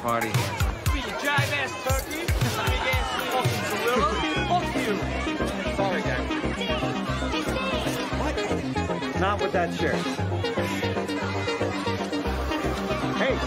party here. Be you jive ass turkey, big ass fucking gorilla. Fuck you. Sorry, guys. What? Not with that shirt. Hey.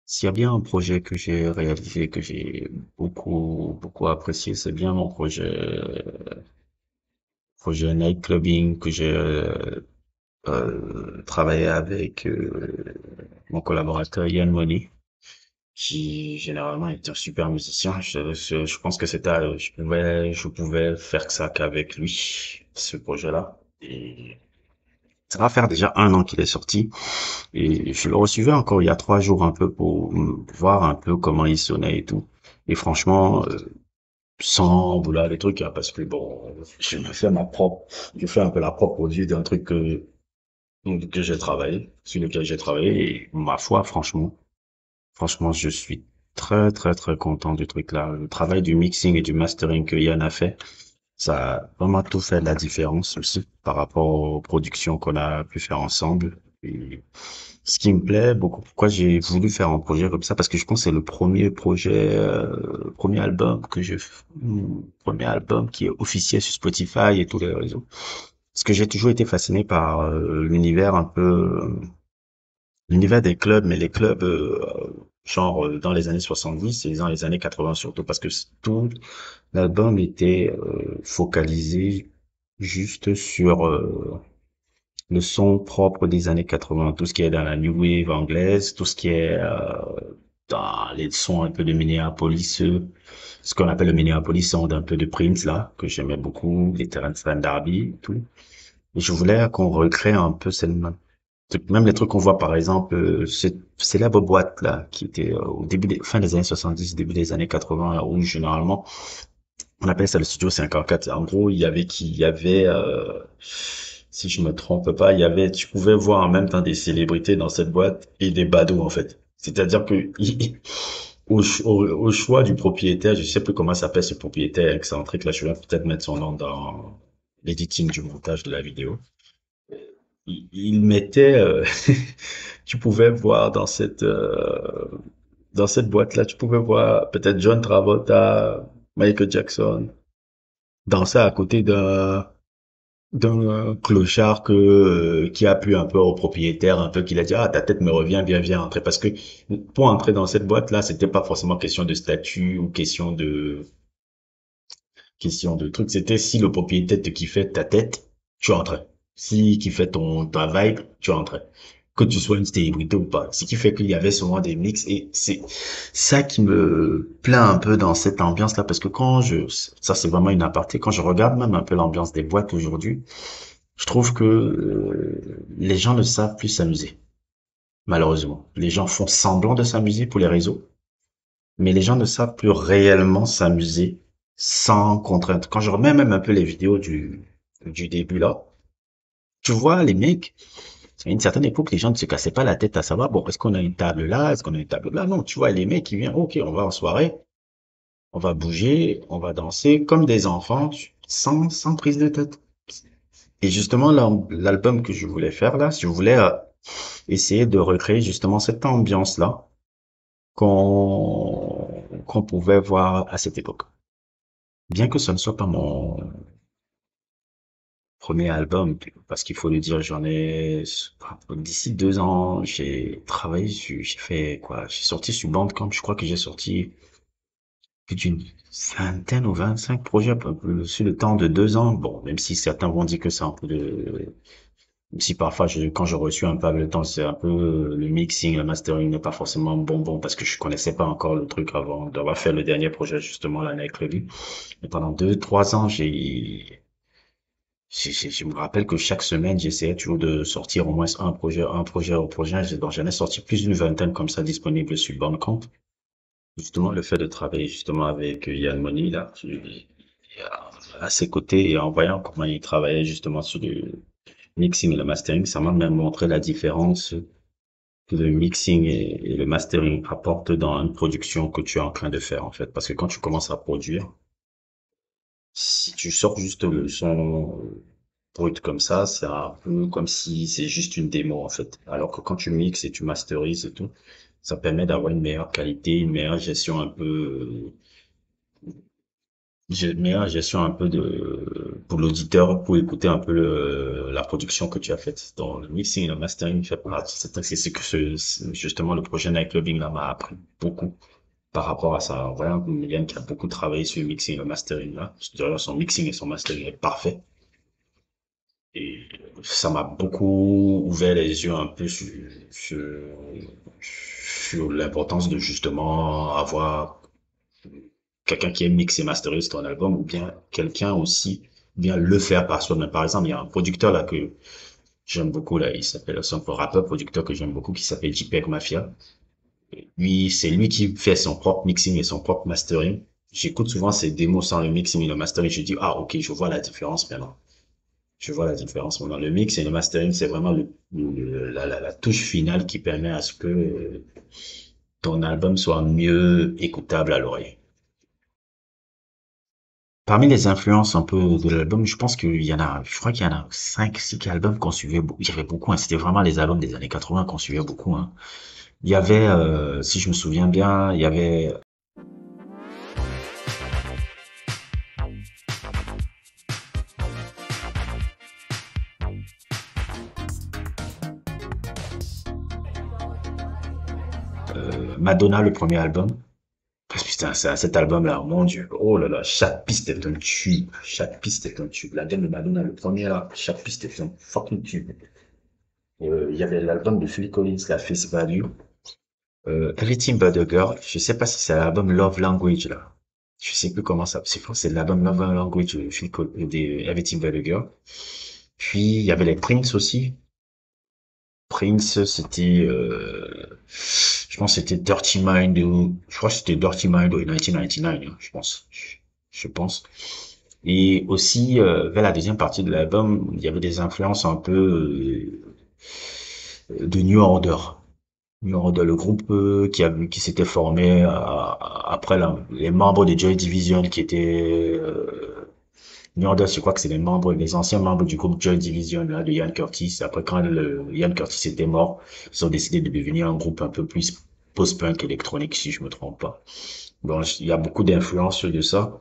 S'il y a bien un projet que j'ai réalisé, que j'ai beaucoup apprécié, c'est bien mon projet night clubbing que j'ai travaillé avec mon collaborateur Yann Money, qui généralement est un super musicien. Je pense que je pouvais faire que ça qu'avec lui, ce projet-là. Et ça va faire déjà 1 an qu'il est sorti. Et je le recevais encore il y a 3 jours un peu pour voir un peu comment il sonnait et tout. Et franchement, sans vouloir les trucs, hein, parce que bon, je fais un peu la propre produit d'un truc que j'ai travaillé, sur lequel j'ai travaillé. Et ma foi, franchement, je suis très content du truc là. Le travail du mixing et du mastering que Yann a fait, ça a vraiment tout fait la différence aussi par rapport aux productions qu'on a pu faire ensemble. Et ce qui me plaît beaucoup, pourquoi j'ai voulu faire un projet comme ça, parce que je pense que c'est le premier projet, premier album qui est officiel sur Spotify et tous les réseaux. Parce que j'ai toujours été fasciné par l'univers des clubs, mais les clubs genre dans les années 70 et dans les années 80 surtout, parce que tout l'album était focalisé juste sur le son propre des années 80, tout ce qui est dans la new wave anglaise, tout ce qui est dans les sons un peu de Minneapolis, ce qu'on appelle le Minneapolis sound un peu de Prince là, que j'aimais beaucoup, les Terrence Van D'Arby et tout. Et je voulais qu'on recrée un peu même les trucs qu'on voit par exemple, cette célèbre boîte là, qui était au fin des années 70, début des années 80, où généralement, on appelle ça le studio 54. En gros, si je me trompe pas, tu pouvais voir en même temps des célébrités dans cette boîte et des badauds, en fait. C'est-à-dire que, au choix du propriétaire, je sais plus comment s'appelle ce propriétaire excentrique, là, je vais peut-être mettre son nom dans l'editing du montage de la vidéo. Il mettait, tu pouvais voir dans cette boîte-là, tu pouvais voir peut-être John Travolta, Michael Jackson, danser à côté d'un clochard qui a plu un peu au propriétaire, un peu qu'il a dit ah ta tête me revient, viens entrer, parce que pour entrer dans cette boîte là c'était pas forcément question de statut ou question de truc, c'était si le propriétaire te kiffait ta tête, tu entrais. Si kiffait ta vibe, tu entrais. Que tu sois une célébrité ou pas. Ce qui fait qu'il y avait souvent des mix, et c'est ça qui me plaît un peu dans cette ambiance-là, parce que ça c'est vraiment une aparté, quand je regarde même un peu l'ambiance des boîtes aujourd'hui, je trouve que les gens ne savent plus s'amuser. Malheureusement. Les gens font semblant de s'amuser pour les réseaux, mais les gens ne savent plus réellement s'amuser sans contrainte. Quand je remets même un peu les vidéos du début là, tu vois les mecs, à une certaine époque, les gens ne se cassaient pas la tête à savoir, bon, est-ce qu'on a une table là, est-ce qu'on a une table là? Non, tu vois les mecs qui viennent, ok, on va en soirée, on va bouger, on va danser comme des enfants, sans prise de tête. Et justement, l'album que je voulais faire là, je voulais essayer de recréer justement cette ambiance-là qu'on pouvait voir à cette époque. Bien que ce ne soit pas mon premier album, parce qu'il faut le dire, d'ici 2 ans, j'ai travaillé j'ai fait quoi? J'ai sorti sur Bandcamp, je crois que j'ai sorti plus d'une vingtaine ou 25 projets sur le temps de 2 ans. Bon, même si certains vont dire que c'est un peu de, même si parfois quand je reçus un peu avec le temps, c'est un peu le mixing, le mastering n'est pas forcément bon parce que je connaissais pas encore le truc avant d'avoir fait le dernier projet justement l'année avec Levi. Mais pendant 2, 3 ans, je me rappelle que chaque semaine, j'essayais toujours de sortir au moins un projet au projet. Donc, j'en ai sorti plus d'une vingtaine comme ça disponibles sur Bandcamp. Justement, le fait de travailler justement avec Yann Money, là, à ses côtés et en voyant comment il travaillait justement sur le mixing et le mastering, ça m'a même montré la différence que le mixing et le mastering apportent dans une production que tu es en train de faire, en fait. Parce que quand tu commences à produire, si tu sors juste le son brut comme ça, c'est un peu comme si c'est juste une démo, en fait. Alors que quand tu mixes et tu masterises et tout, ça permet d'avoir une meilleure qualité, une meilleure gestion un peu, meilleure gestion un peu pour l'auditeur, pour écouter un peu la production que tu as faite. Dans le mixing et le mastering, fait partie. C'est ce que justement le projet Nightclubbing là m'a appris beaucoup par rapport à ça. Vraiment, Yann qui a beaucoup travaillé sur le mixing et le mastering là. D'ailleurs, son mixing et son mastering est parfait. Et ça m'a beaucoup ouvert les yeux un peu sur, sur l'importance de justement avoir quelqu'un qui aime mixer et masteriser ton album ou bien quelqu'un aussi bien le faire par soi-même. Par exemple, il y a un producteur là que j'aime beaucoup là, il s'appelle, c'est un rappeur producteur que j'aime beaucoup qui s'appelle JPEG Mafia. Lui, c'est lui qui fait son propre mixing et son propre mastering. J'écoute souvent ses démos sans le mixing et le mastering. Je dis, ah, ok, je vois la différence maintenant. Je vois la différence maintenant. Le mix et le mastering, c'est vraiment la touche finale qui permet à ce que ton album soit mieux écoutable à l'oreille. Parmi les influences un peu de l'album, je pense qu'il y en a, je crois qu'il y en a 5, 6 albums qu'on suivait, il y avait beaucoup, hein, c'était vraiment les albums des années 80 qu'on suivait beaucoup, hein. Il y avait, si je me souviens bien, il y avait Madonna, le premier album. Parce que putain, cet album-là, mon Dieu, oh là là, chaque piste est un tube, chaque piste est un tube. L'album de Madonna, le premier là, chaque piste est un fucking tube. Il y avait l'album de Phil Collins, la Face Value. Everything But a Girl, je sais pas si c'est l'album Love Language là. Je sais plus comment ça, c'est quoi, c'est l'album Love Language de Phil Collins, de Everything But a Girl. Puis il y avait les Prince aussi. Prince, c'était, je pense que c'était Dirty Mind ou, je crois que c'était Dirty Mind ou 1999, hein, je pense. Je pense. Et aussi, vers la deuxième partie de l'album, il y avait des influences un peu de New Order. New Order, le groupe qui s'était formé après les membres de Joy Division qui étaient New Order, je crois que c'est les anciens membres du groupe Joy Division là, de Ian Curtis. Après, quand Ian Curtis était mort, ils ont décidé de devenir un groupe un peu plus post-punk électronique, si je me trompe pas. Bon, il y a beaucoup d'influences de ça.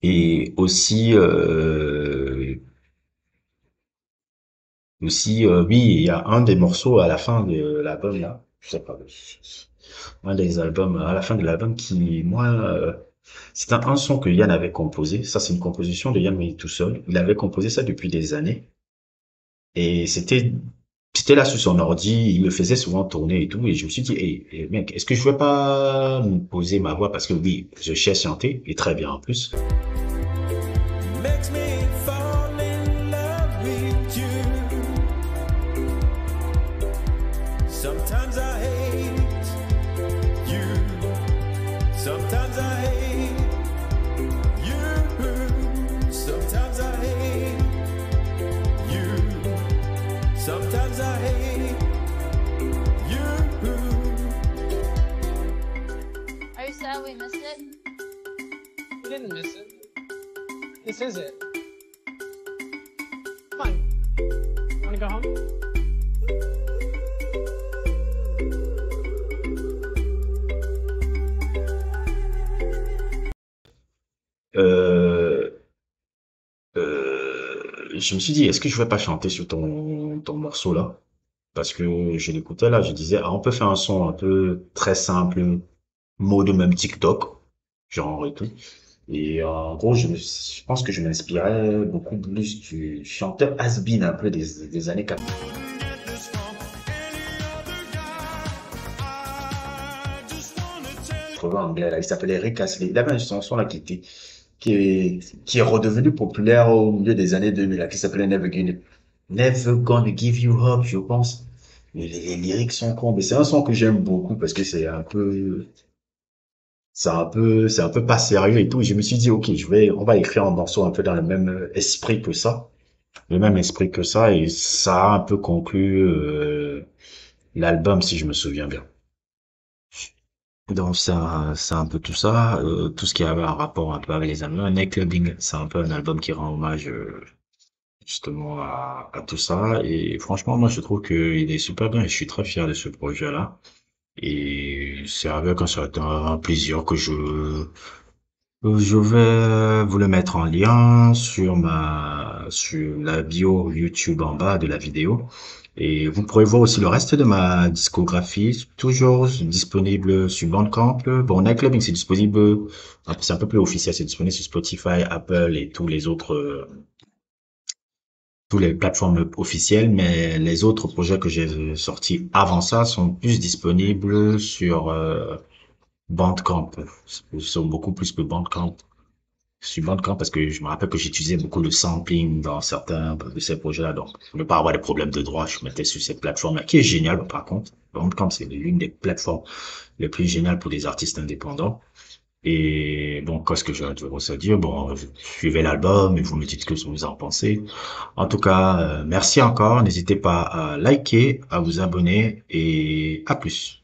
Et aussi, oui, il y a un des morceaux à la fin de l'album là, je sais pas, un des albums à la fin de l'album qui, moi, c'est un son que Yann avait composé. Ça, c'est une composition de Yann, mais tout seul. Il avait composé ça depuis des années. Et c'était là sur son ordi, il me faisait souvent tourner et tout, et je me suis dit, mec, est-ce que je vais pas me poser ma voix, parce que oui, je sais chanter, et très bien en plus. Makes me fall in love with you. Sometimes I hate you. Sometimes I hate you. Sometimes I hate you. Sometimes I hate you. Are you sad we missed it? You didn't miss it. This is it. Come on. You wanna go home? Euh, je me suis dit, est-ce que je vais pas chanter sur ton morceau là? Parce que je l'écoutais là, je disais, ah, on peut faire un son un peu très simple, mode même TikTok. genre et tout. Et en gros, je pense que je m'inspirais beaucoup plus du chanteur has-been un peu des années 80 anglais, là. Il s'appelait Rick Astley. Il avait une chanson là qui est redevenue populaire au milieu des années 2000, là, qui s'appelait Never Gonna Give You Up, je pense. Mais les lyrics sont cons, mais c'est un son que j'aime beaucoup parce que c'est un peu pas sérieux et tout. Et je me suis dit, ok, on va écrire un morceau un peu dans le même esprit que ça, le même esprit que ça, et ça a un peu conclu l'album, si je me souviens bien. Donc c'est un peu tout ça, tout ce qui avait un rapport un peu avec les Allemands. Clubbing, c'est un peu un album qui rend hommage justement à tout ça. Et franchement, moi je trouve qu'il est super bien et je suis très fier de ce projet-là. Et c'est avec un certain plaisir que je vais vous le mettre en lien sur la bio YouTube en bas de la vidéo. Et vous pourrez voir aussi le reste de ma discographie, toujours disponible sur Bandcamp. Bon, Nightclubbing, c'est un peu plus officiel, c'est disponible sur Spotify, Apple et tous les plateformes officielles, mais les autres projets que j'ai sortis avant ça sont plus disponibles sur Bandcamp. Ils sont beaucoup plus que Bandcamp. Sur Bandcamp parce que je me rappelle que j'utilisais beaucoup le sampling dans certains de ces projets-là. Donc, pour ne pas avoir des problèmes de droit, je mettais sur cette plateforme-là, qui est géniale par contre. Bandcamp, c'est l'une des plateformes les plus géniales pour des artistes indépendants. Et bon, qu'est-ce que je vais vous dire? Bon, suivez l'album et vous me dites ce que vous en pensez. En tout cas, merci encore. N'hésitez pas à liker, à vous abonner et à plus.